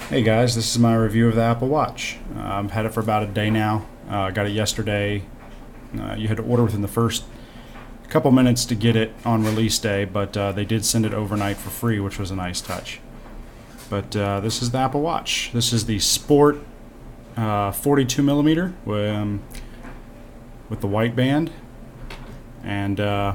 Hey guys, this is my review of the Apple Watch. I've had it for about a day now. I got it yesterday. You had to order within the first couple minutes to get it on release day, but they did send it overnight for free, which was a nice touch. But this is the Apple Watch. This is the Sport 42 millimeter with the white band, and as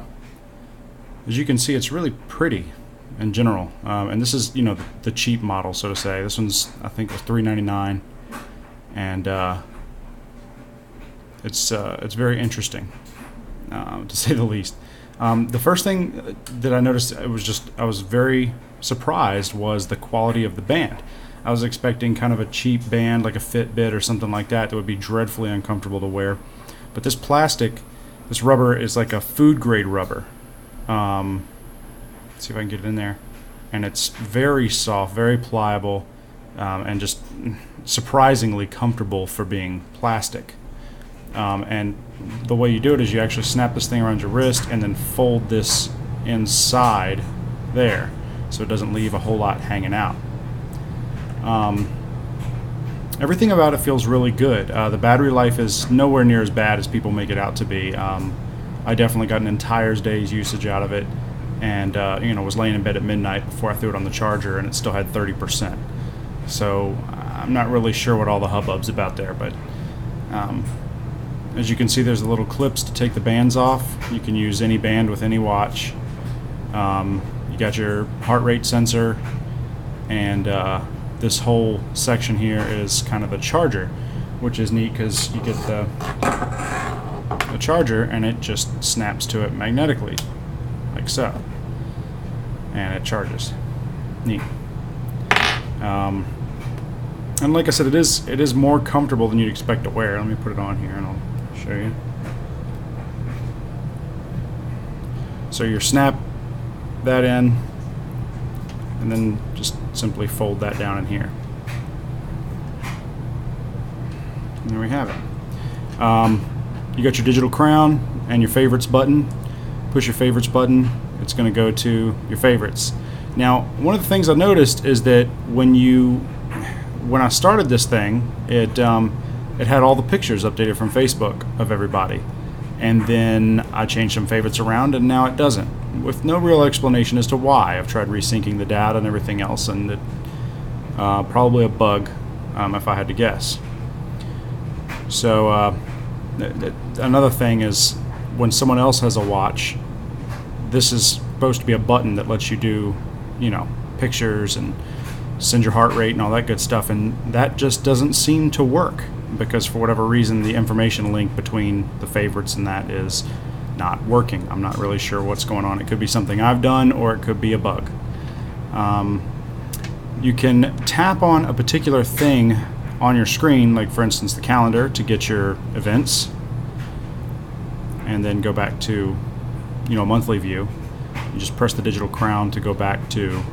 you can see, it's really pretty in general. And this is, the cheap model, so to say. This one's, I think, was $399, and it's very interesting, to say the least. The first thing that I noticed, I was very surprised, was the quality of the band. I was expecting kind of a cheap band like a Fitbit or something like that would be dreadfully uncomfortable to wear, but this rubber is like a food grade rubber. See if I can get it in there, and it's very soft, very pliable, and just surprisingly comfortable for being plastic. And the way you do it is you actually snap this thing around your wrist and then fold this inside there, so it doesn't leave a whole lot hanging out. Everything about it feels really good. The battery life is nowhere near as bad as people make it out to be. I definitely got an entire day's usage out of it, and was laying in bed at midnight before I threw it on the charger, and it still had 30%. So I'm not really sure what all the hubbub's about there, but as you can see, there's the little clips to take the bands off. You can use any band with any watch. You got your heart rate sensor, and this whole section here is kind of a charger, which is neat because you get the charger and it just snaps to it magnetically, like so, and it charges. Neat. And like I said, it is more comfortable than you'd expect to wear. Let me put it on here and I'll show you. So you snap that in, and then just simply fold that down in here. And there we have it. You got your digital crown and your favorites button. Push your favorites button, it's going to go to your favorites. Now, one of the things I noticed is that when I started this thing, it had all the pictures updated from Facebook of everybody, and then I changed some favorites around, and now it doesn't, with no real explanation as to why. I've tried resyncing the data and everything else, and it probably a bug, if I had to guess. So another thing is, when someone else has a watch, this is supposed to be a button that lets you do, pictures and send your heart rate and all that good stuff, and that just doesn't seem to work because for whatever reason the information link between the favorites and that is not working. I'm not really sure what's going on. It could be something I've done, or it could be a bug. You can tap on a particular thing on your screen, like for instance the calendar, to get your events, and then go back to a monthly view. You just press the digital crown to go back to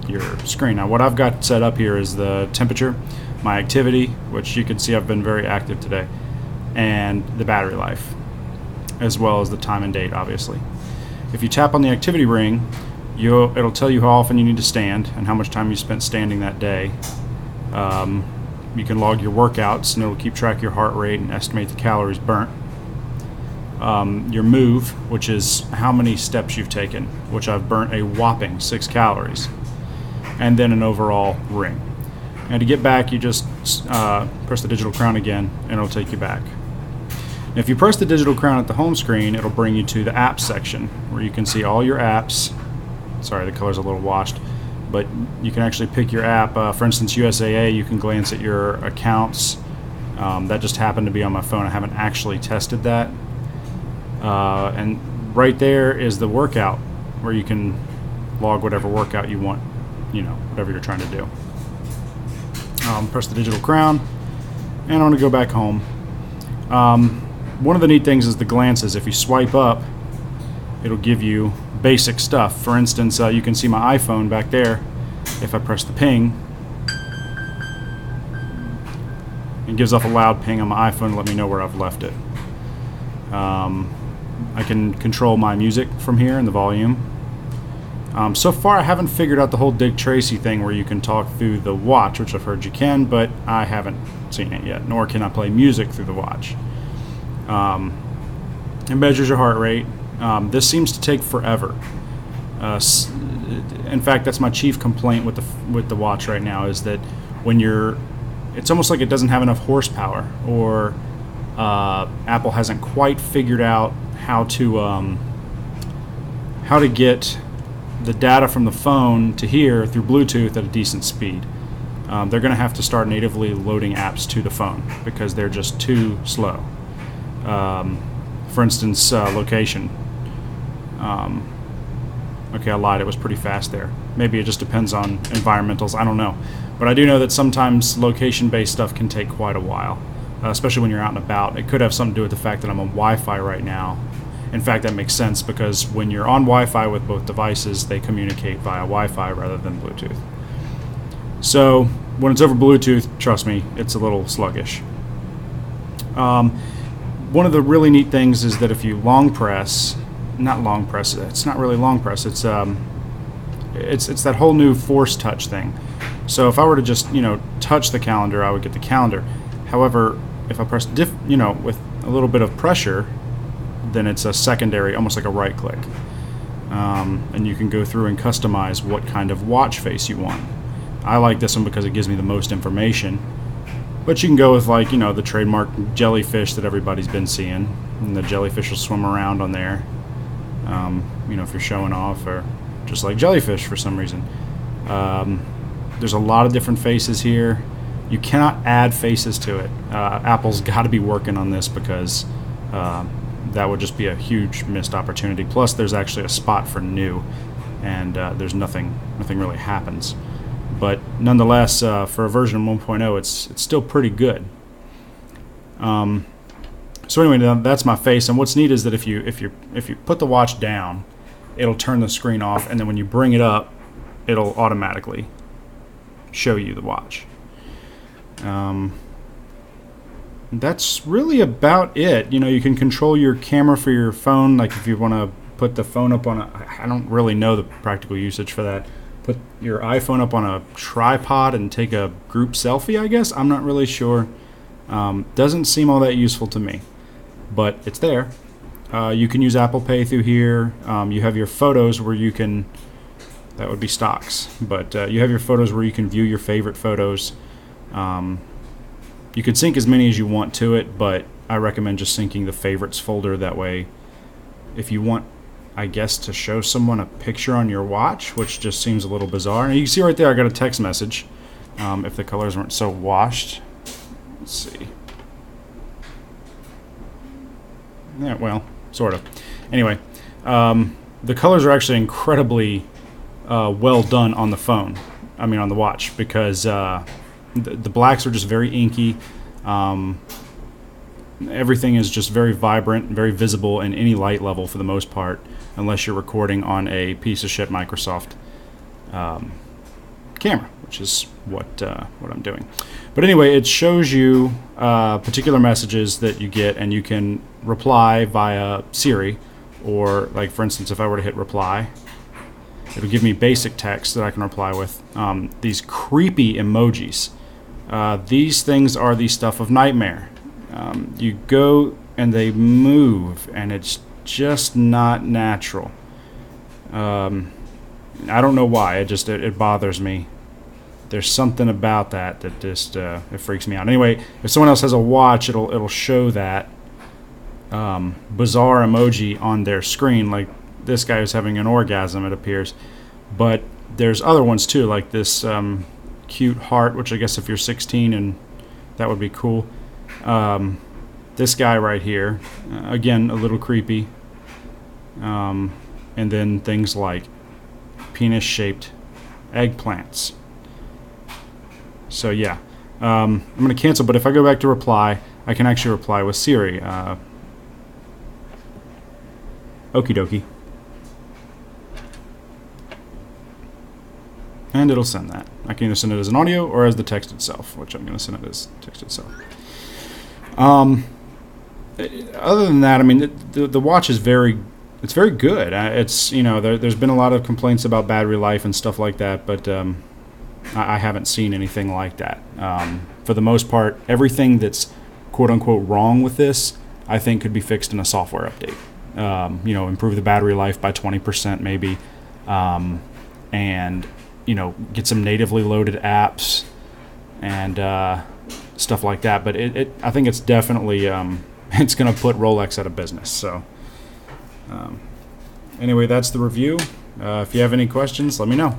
your screen. Now what I've got set up here is the temperature, my activity, which you can see I've been very active today, and the battery life, as well as the time and date, obviously. If you tap on the activity ring, it'll tell you how often you need to stand and how much time you spent standing that day. You can log your workouts, and it'll keep track of your heart rate and estimate the calories burnt. Your move, which is how many steps you've taken, which I've burnt a whopping 6 calories, and then an overall ring. And to get back, you just press the digital crown again, and it'll take you back. And if you press the digital crown at the home screen, it'll bring you to the apps section, where you can see all your apps. Sorry, the color's a little washed, but you can actually pick your app. For instance, USAA, you can glance at your accounts. That just happened to be on my phone. I haven't actually tested that. And right there is the workout, where you can log whatever workout you want, whatever you're trying to do. Press the digital crown, and I'm going to go back home. One of the neat things is the glances. If you swipe up, it'll give you basic stuff. For instance, you can see my iPhone back there. If I press the ping, it gives off a loud ping on my iPhone to let me know where I've left it. I can control my music from here and the volume. So far, I haven't figured out the whole Dick Tracy thing where you can talk through the watch, which I've heard you can, but I haven't seen it yet, nor can I play music through the watch. It measures your heart rate. This seems to take forever. In fact, that's my chief complaint with the watch right now, is that when it's almost like it doesn't have enough horsepower, or Apple hasn't quite figured out how to get the data from the phone to here through Bluetooth at a decent speed. They're going to have to start natively loading apps to the phone because they're just too slow. For instance, location. Okay, I lied. It was pretty fast there. Maybe it just depends on environmentals. I don't know. But I do know that sometimes location-based stuff can take quite a while, especially when you're out and about. It could have something to do with the fact that I'm on Wi-Fi right now. In fact, that makes sense because when you're on Wi-Fi with both devices, they communicate via Wi-Fi rather than Bluetooth. So when it's over Bluetooth, trust me, it's a little sluggish. One of the really neat things is that if you it's not really long press, it's that whole new force touch thing. So if I were to just, touch the calendar, I would get the calendar. However, if I press with a little bit of pressure, then it's a secondary, almost like a right click. And you can go through and customize what kind of watch face you want. I like this one because it gives me the most information. But you can go with the trademark jellyfish that everybody's been seeing. And the jellyfish will swim around on there. If you're showing off, or just like jellyfish for some reason. There's a lot of different faces here. You cannot add faces to it. Apple's got to be working on this because that would just be a huge missed opportunity. Plus, there's actually a spot for new, and there's nothing really happens. But nonetheless, for a version 1.0, it's still pretty good. So anyway, that's my face. And what's neat is that if you put the watch down, it'll turn the screen off, and then when you bring it up, it'll automatically show you the watch. That's really about it. You can control your camera for your phone. Like if you want to put the phone up on I don't really know the practical usage for that. Put your iPhone up on a tripod and take a group selfie, I guess. I'm not really sure. Doesn't seem all that useful to me, but it's there. You can use Apple Pay through here. You have your photos where you can, that would be stocks, but you have your photos where you can view your favorite photos. You could sync as many as you want to it, but I recommend just syncing the favorites folder. That way, if you want, I guess, to show someone a picture on your watch, which just seems a little bizarre. And you can see right there I got a text message. If the colors weren't so washed. Let's see. Yeah, well, sort of. Anyway, the colors are actually incredibly well done on the phone. I mean on the watch, because the blacks are just very inky. Everything is just very vibrant and very visible in any light level for the most part, unless you're recording on a piece of shit Microsoft camera, which is what I'm doing. But anyway, it shows you particular messages that you get, and you can reply via Siri, or like for instance, if I were to hit reply, it'll give me basic text that I can reply with. These creepy emojis. These things are the stuff of nightmare. You go and they move, and it's just not natural. I don't know why. It bothers me. There's something about that just it freaks me out. Anyway, if someone else has a watch, it'll show that bizarre emoji on their screen, like this guy is having an orgasm, it appears. But there's other ones too, like this cute heart, which I guess if you're 16, and that would be cool. This guy right here, again, a little creepy. And then things like penis-shaped eggplants. So yeah, I'm going to cancel, but if I go back to reply, I can actually reply with Siri. Okie dokie. And it'll send that. I can either send it as an audio or as the text itself, which I'm going to send it as text itself. Other than that, I mean, the watch is very it's very good. It's there's been a lot of complaints about battery life and stuff like that, but I haven't seen anything like that. For the most part, everything that's quote unquote wrong with this, I think could be fixed in a software update. Improve the battery life by 20% maybe, and get some natively loaded apps and stuff like that. But I think it's definitely it's going to put Rolex out of business. So anyway, that's the review. If you have any questions, let me know.